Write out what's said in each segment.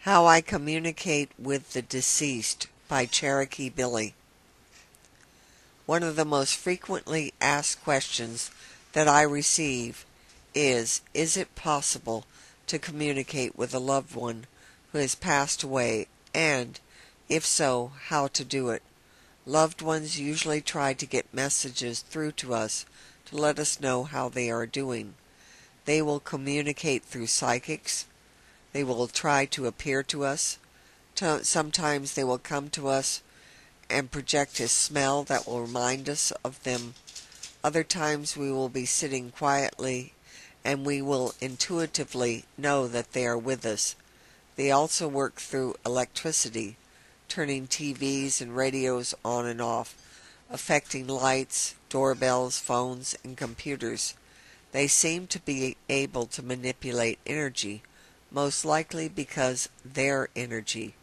How I Communicate with the Deceased by Cherokee Billie. One of the most frequently asked questions that I receive is it possible to communicate with a loved one who has passed away, and, if so, how to do it? Loved ones usually try to get messages through to us to let us know how they are doing. They will communicate through psychics. They will try to appear to us. Sometimes they will come to us and project a smell that will remind us of them. Other times we will be sitting quietly and we will intuitively know that they are with us. They also work through electricity, turning TVs and radios on and off, affecting lights, doorbells, phones, and computers. They seem to be able to manipulate energy, most likely because their energy.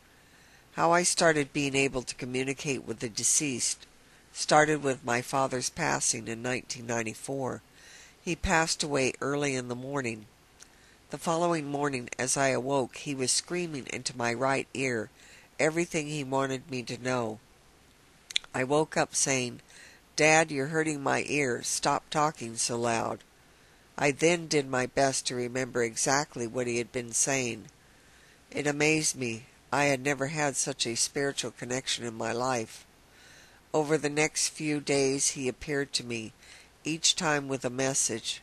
How I started being able to communicate with the deceased started with my father's passing in 1994. He passed away early in the morning. The following morning, as I awoke, he was screaming into my right ear everything he wanted me to know. I woke up saying, "Dad, you're hurting my ear. Stop talking so loud." I then did my best to remember exactly what he had been saying. It amazed me. I had never had such a spiritual connection in my life. Over the next few days he appeared to me, each time with a message.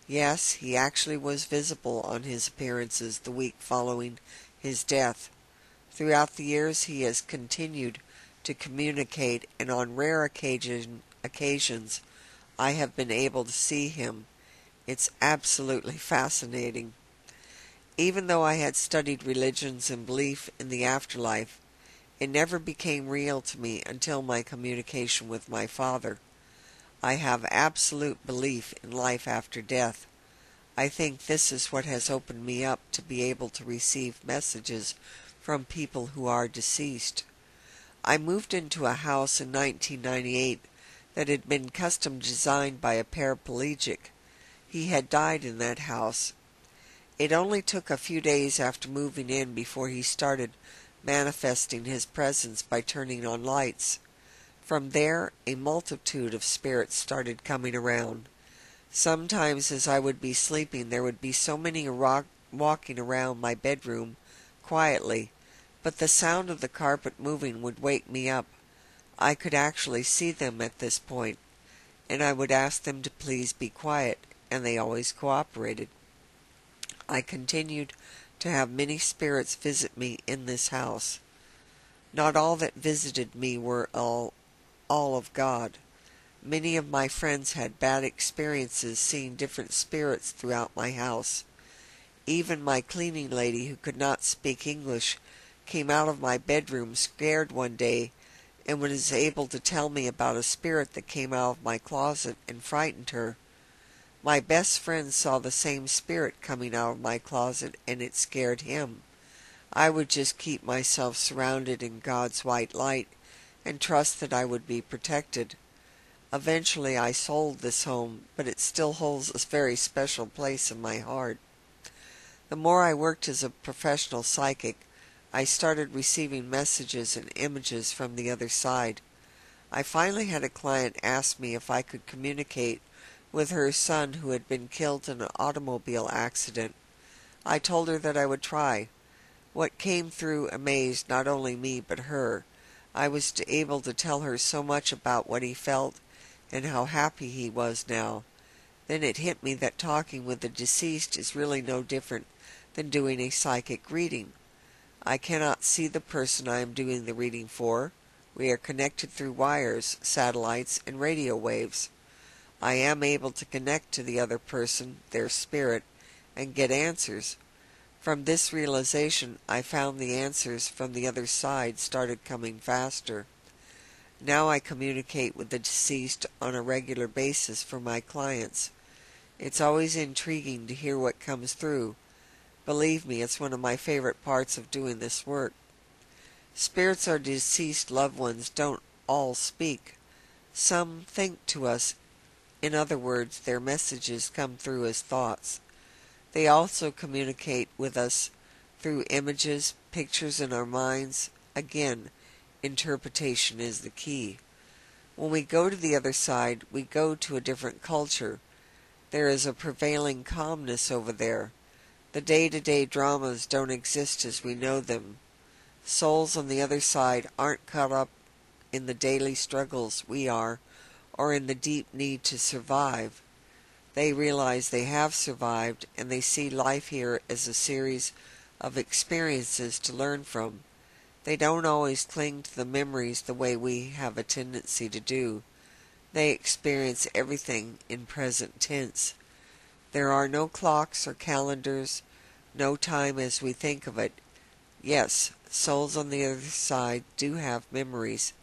Yes, he actually was visible on his appearances the week following his death. Throughout the years he has continued to communicate, and on rare occasions I have been able to see him. It's absolutely fascinating. Even though I had studied religions and belief in the afterlife, it never became real to me until my communication with my father. I have absolute belief in life after death. I think this is what has opened me up to be able to receive messages from people who are deceased. I moved into a house in 1998 that had been custom designed by a paraplegic. He had died in that house. It only took a few days after moving in before he started manifesting his presence by turning on lights. From there, a multitude of spirits started coming around. Sometimes as I would be sleeping, there would be so many walking around my bedroom quietly, but the sound of the carpet moving would wake me up. I could actually see them at this point, and I would ask them to please be quiet, and they always cooperated. I continued to have many spirits visit me in this house. Not all that visited me were all of God. Many of my friends had bad experiences seeing different spirits throughout my house. Even my cleaning lady, who could not speak English, came out of my bedroom scared one day and was able to tell me about a spirit that came out of my closet and frightened her. My best friend saw the same spirit coming out of my closet, and it scared him. I would just keep myself surrounded in God's white light and trust that I would be protected. Eventually I sold this home, but it still holds a very special place in my heart. The more I worked as a professional psychic, I started receiving messages and images from the other side. I finally had a client ask me if I could communicate with her son who had been killed in an automobile accident. I told her that I would try. What came through amazed not only me but her. I was able to tell her so much about what he felt and how happy he was now. Then it hit me that talking with the deceased is really no different than doing a psychic reading. I cannot see the person I am doing the reading for. We are connected through wires, satellites, and radio waves. I am able to connect to the other person, their spirit, and get answers. From this realization, I found the answers from the other side started coming faster. Now I communicate with the deceased on a regular basis for my clients. It's always intriguing to hear what comes through. Believe me, it's one of my favorite parts of doing this work. Spirits of deceased loved ones don't all speak. Some think to us. In other words, their messages come through as thoughts. They also communicate with us through images, pictures in our minds. Again, interpretation is the key. When we go to the other side, we go to a different culture. There is a prevailing calmness over there. The day-to-day dramas don't exist as we know them. Souls on the other side aren't caught up in the daily struggles we are, or in the deep need to survive. They realize they have survived, and they see life here as a series of experiences to learn from. They don't always cling to the memories the way we have a tendency to do. They experience everything in present tense. There are no clocks or calendars, no time as we think of it. Yes, souls on the other side do have memories.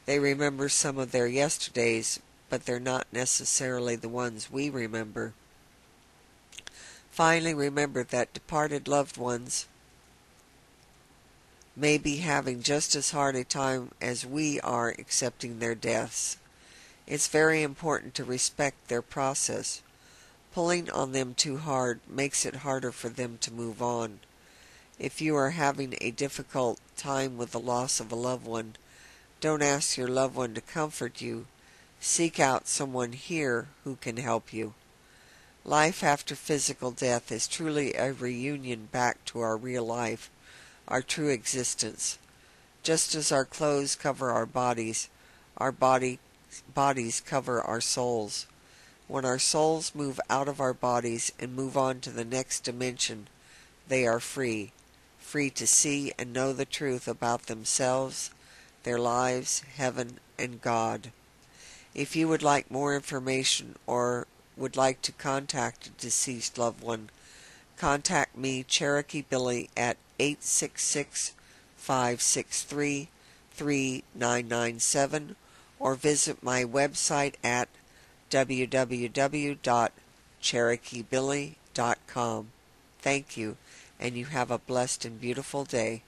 They remember some of their yesterdays, but they're not necessarily the ones we remember. Finally, remember that departed loved ones may be having just as hard a time as we are accepting their deaths. It's very important to respect their process. Pulling on them too hard makes it harder for them to move on. If you are having a difficult time with the loss of a loved one, don't ask your loved one to comfort you. Seek out someone here who can help you. Life after physical death is truly a reunion back to our real life, our true existence. Just as our clothes cover our bodies cover our souls. When our souls move out of our bodies and move on to the next dimension, they are free to see and know the truth about themselves, their lives, heaven, and God. If you would like more information or would like to contact a deceased loved one, contact me, Cherokee Billie, at 866-563-3997 or visit my website at www.cherokeebillie.com. Thank you, and you have a blessed and beautiful day.